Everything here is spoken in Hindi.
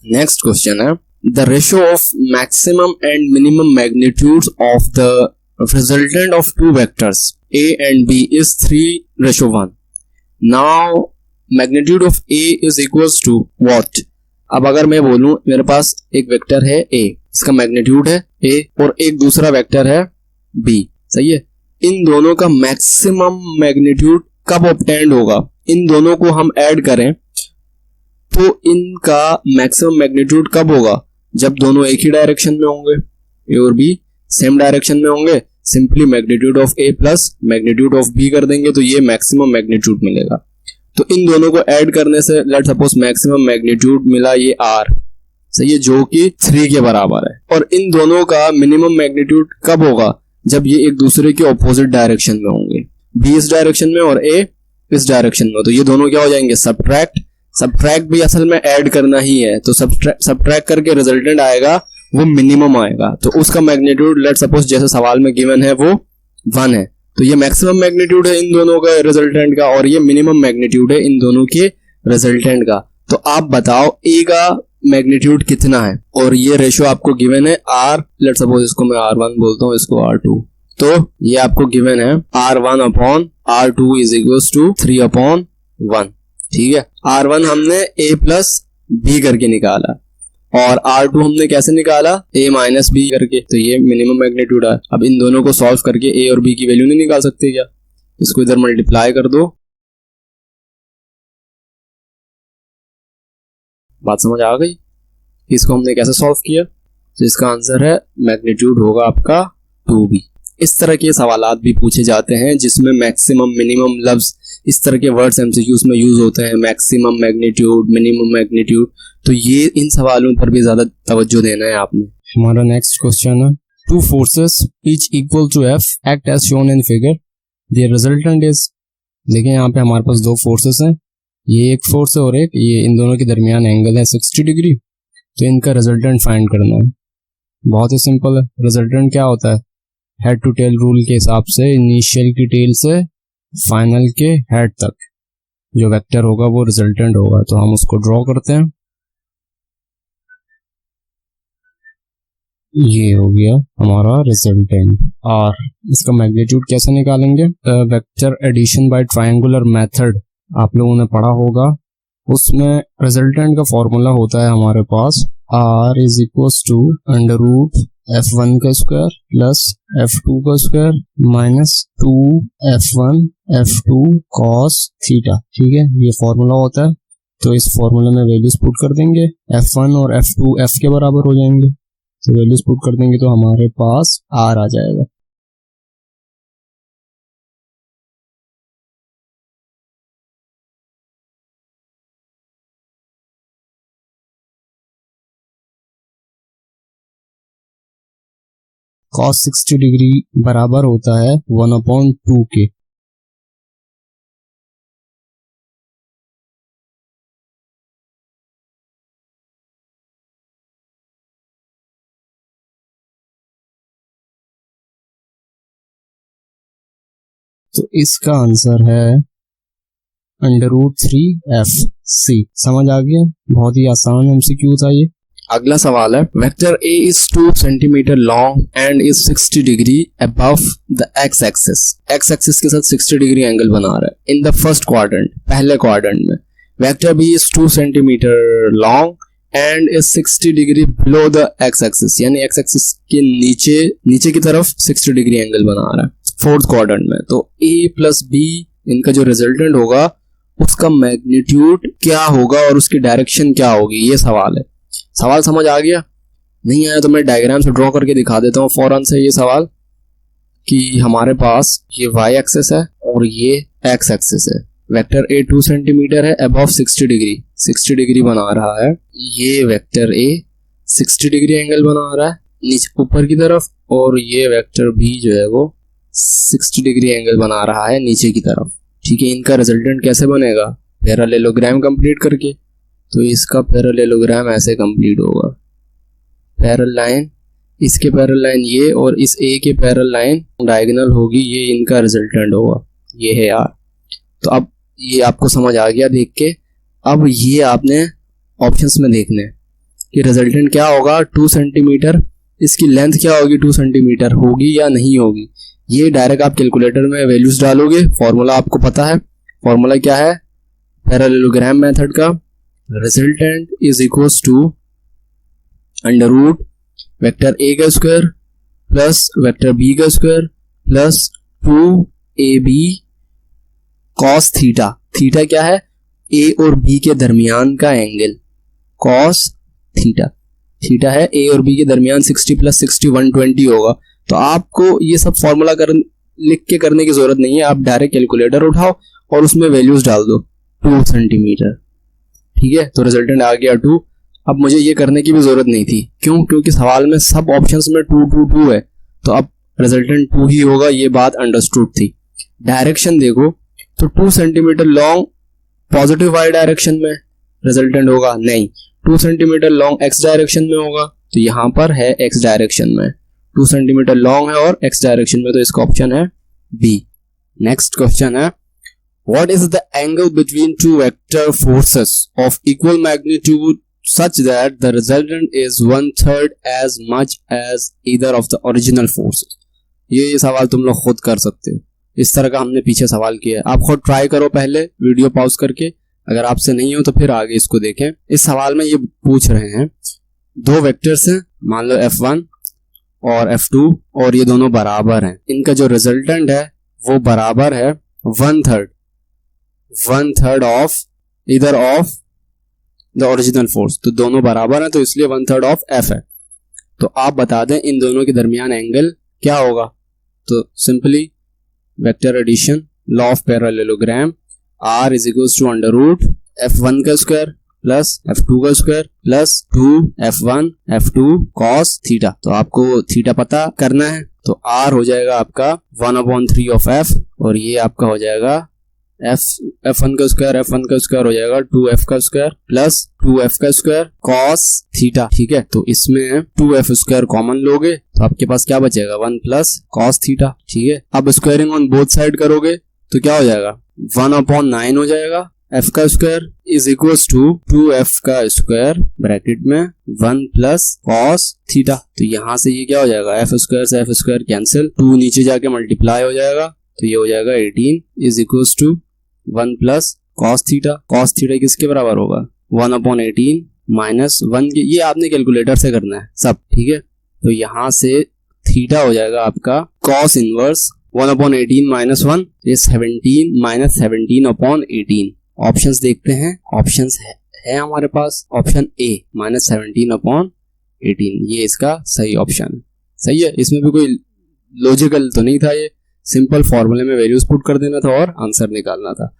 नेक्स्ट क्वेश्चन है the ratio of maximum and minimum magnitudes of the resultant of two vectors a and b is 3:1. Now magnitude of a is equals to what? अब अगर मैं बोलूं मेरे पास एक वेक्टर है a, इसका मैग्नीट्यूड है a और एक दूसरा वेक्टर है b, सही है। इन दोनों का मैक्सिमम मैग्नीट्यूड कब ऑब्टेंड होगा? इन दोनों को हम ऐड करें तो इनका मैक्सिमम मैग्नीट्यूड कब होगा? जब दोनों एक ही डायरेक्शन में होंगे, ए और बी सेम डायरेक्शन में होंगे। Simply magnitude of A plus magnitude of B कर देंगे तो ये मैक्सिमम मैग्नीट्यूड मिलेगा। तो इन दोनों को ऐड करने से लेट्स सपोज मैक्सिमम मैग्नीट्यूड मिला ये आर, सही है, जो कि 3 के बराबर है। और इन दोनों का मिनिमम मैग्नीट्यूड कब होगा? जब ये एक दूसरे के ऑपोजिट डायरेक्शन में होंगे, बी इस डायरेक्शन में और ए इस डायरेक्शन में। तो ये दोनों क्या हो जाएंगे? सब्ट्रैक्ट भी असल में ऐड करना ही है, तो सब्ट्रैक्ट करके रिजल्टेंट आएगा वो मिनिमम आएगा। तो उसका मैग्नीट्यूड लेट्स सपोज जैसे सवाल में गिवन है वो 1 है, तो ये मैक्सिमम मैग्नीट्यूड है इन दोनों का रिजल्टेंट का और ये मिनिमम मैग्नीट्यूड है इन दोनों के रिजल्टेंट का। तो आप बताओ ए का मैग्नीट्यूड कितना है? और ये रेशियो आपको गिवन है आर, लेट्स सपोज इसको मैं R1 बोलता हूँ, इसको R2। तो ये आपको गिवन है R1 upon R2 is equals to 3/1। ठीक है, R1 हमने a प्लस b करके निकाला और R2 हमने कैसे निकाला? a माइनस b करके। तो ये मिनिमम मैग्नीट्यूड है। अब इन दोनों को सॉल्व करके a और b की वैल्यू नहीं निकाल सकते क्या? इसको इधर मल्टीप्लाई कर दो, बात समझ आ गई? इसको हमने कैसे सॉल्व किया? तो इसका आंसर है मैग्नीट्यूड होगा आपका 2b। इस तरह के सवालात भी पूछे जाते हैं जिसमें मैक्सिमम मिनिमम लफ्ज इस तरह के वर्ड्स एमसीक्यूज में यूज होते हैं, मैक्सिमम मैग्नीट्यूड, मिनिमम मैग्नीट्यूड। तो ये इन सवालों पर भी ज्यादा तवज्जो देना है आपने। हमारा नेक्स्ट क्वेश्चन है two forces each equal to F act as shown in figure their resultant is. देखिए यहाँ पे हमारे पास दो फोर्सेस हैं, ये एक फोर्स है और एक ये, इन दोनों के दरमियान एंगल है 60 डिग्री। तो इनका रिजल्टेंट फाइंड करना है। बहुत ही सिंपल है। रिजल्टेंट क्या होता है? हेड टू टेल रूल के हिसाब से इनिशियल की टेल से फाइनल के हेड तक जो वेक्टर होगा वो रिजल्टेंट होगा। तो हम उसको ड्रॉ करते हैं। ये हो गया हमारा रिजल्टेंट। और इसका मैग्नीट्यूड कैसे निकालेंगे? Vector addition by triangular method आप लोगों ने पढ़ा होगा, उसमें रिजल्टेंट का फॉर्मूला होता है हमारे पास r is equals to under root f1 का स्क्वायर प्लस f2 का square minus 2f1 f2 cos theta. ठीक है, ये फॉर्मूला होता है। तो इस फॉर्मूला में वैल्यूज पुट कर देंगे, f1 और f2 f के बराबर हो जाएंगे। तो वैल्यूज पुट कर देंगे तो हमारे पास r आ जाएगा। cos 60 डिग्री बराबर होता है 1/2 के। तो इसका आंसर है √3fc। समझ आ गया? बहुत ही आसान एमसीक्यू था ये। अगला सवाल है vector a is 2 centimetre long and is 60 degree above the x axis। x axis के साथ 60 डिग्री एंगल बना रहा है इन द फर्स्ट क्वाड्रेंट, पहले क्वाड्रेंट में। Vector b is 2 centimetre long and is 60 degree below the x axis, यानी x axis के नीचे की तरफ 60 डिग्री एंगल बना रहा है फोर्थ क्वाड्रेंट में। तो a प्लस b इनका जो रिजल्टेंट होगा उसका मैग्नीट्यूड क्या होगा और उसकी डायरेक्शन क्या होगी, ये सवाल है। सवाल समझ आ गया? नहीं आया तो मैं डायग्राम से ड्रॉ करके दिखा देता हूँ फौरन से ये सवाल कि हमारे पास ये y एक्सिस है और ये x एक्सिस है। वेक्टर a 2 सेंटीमीटर है अबव 60 डिग्री बना रहा है। ये वेक्टर a 60 डिग्री एंगल बना रहा है नीचे ऊपर की तरफ, और ये वेक्टर b जो है वो 60 डिग्री एंगल बना रहा है नीचे की तरफ। ठीक है, इनका रिजल्टेंट कैसे बनेगा? पैरेललोग्राम कंप्लीट करके। तो इसका पैरेललोग्राम ऐसे कंप्लीट होगा, पैरेलल लाइन, इसके पैरेलल लाइन ये और इस ए के पैरेलल लाइन डायगोनल होगी, ये इनका रिजल्टेंट होगा। ये है यार। तो अब ये आपको समझ आ गया देख के। अब ये आपने ऑप्शंस में देखने, कि रिजल्टेंट क्या होगा 2 सेंटीमीटर, इसकी लेंथ क्या होगी 2 सेंटीमीटर, होगी या नहीं होगी। ये डायरेक्ट आप कैलकुलेटर में वैल्यूज डालोगे, फॉर्मूला आपको पता है, फॉर्मूला क्या है पैरेललोग्राम मेथड का, resultant is equals to under root vector A का स्क्वायर प्लस वेक्टर बी का square plus 2ab cos theta. Theta क्या है ए और बी के दरमियान का एंगल, कॉस थीटा। थीटा है ए और बी के दरमियान 60 प्लस 60 120 होगा। तो आपको ये सब फॉर्मूला लिख के करने की जरूरत नहीं है, आप डायरेक्ट कैलकुलेटर उठाओ और उसमें वैल्यूज डाल दो 2 सेंटीमीटर, ठीक है। तो रिजल्टेंट आ गया 2। अब मुझे ये करने की भी जरूरत नहीं थी, क्यों, क्योंकि सवाल में सब ऑप्शंस में 2 2 2 है, तो अब रिजल्टेंट 2 ही होगा, ये बात अंडरस्टूड थी। डायरेक्शन देखो तो 2 centimetre long positive Y direction में रिजल्टेंट होगा, नहीं 2 सेंटीमीटर लॉन्ग एक्स डायरेक्शन में होगा, तो यहां पर है एक्स डायरेक्शन में, 2 सेंटीमीटर लॉन्ग है और एक्स डायरेक्शन में, तो इसका ऑप्शन है बी। नेक्स्ट क्वेश्चन है what is the angle between two vector forces of equal magnitude such that the resultant is 1/3 as much as either of the original forces। ये सवाल तुम लोग खुद कर सकते हो, इस तरह का हमने पीछे सवाल किया है, आप खुद ट्राई करो, पहले वीडियो पॉज करके, अगर आपसे नहीं हो तो फिर आगे इसको देखें। इस सवाल में ये पूछ रहे हैं दो वेक्टर्स हैं, मान लो F1 और F2 और ये दोनों बराबर हैं, इनका जो रिजल्टेंट है वो बराबर है 1/3 of either of the original force. तो दोनों बराबर हैं तो इसलिए 1/3 ऑफ F है। तो आप बता दें इन दोनों के दरमियान एंगल क्या होगा। तो simply vector addition, law of parallelogram, R is equals to under root F1 का स्क्वायर प्लस F2 का square plus 2F1 F2 cos theta. तो आपको थीटा पता करना है, तो R हो जाएगा आपका 1/3 ऑफ F और ये आपका हो जाएगा F1 का स्क्वायर हो जाएगा 2F का स्क्वायर प्लस 2F का स्क्वायर cos थीटा, ठीक है। तो इसमें 2F स्क्वायर कॉमन लोगे तो आपके पास क्या बचेगा 1 प्लस cos थीटा, ठीक है। अब स्क्वायरिंग ऑन बोथ साइड करोगे तो क्या हो जाएगा 1/9 हो जाएगा। F का square is equals to 2F का स्क्वायर ब्रैकेट में 1 प्लस cos थीटा। तो यहां से ये क्या हो जाएगा F स्क्वायर से F स्क्वायर कैंसिल, 2 नीचे जाके मल्टीप्लाई हो जाएगा, तो ये हो जाएगा 18 is equals to 1 plus cos theta. cos theta किसके बराबर होगा 1/18 माइनस 1, ये आपने कैलकुलेटर से करना है सब, ठीक है। तो यहां से थीटा हो जाएगा आपका cos इनवर्स 1/18 माइनस 1, ये 17 माइनस 17/18। ऑप्शंस देखते हैं, ऑप्शंस है हमारे पास, ऑप्शन ए माइनस 17/18 ये इसका सही ऑप्शन है। सही है, इसमें भी कोई लॉजिकल तो नहीं था, ये सिंपल फॉर्मूले में वैल्यूज पुट कर देना था और आंसर निकालना था।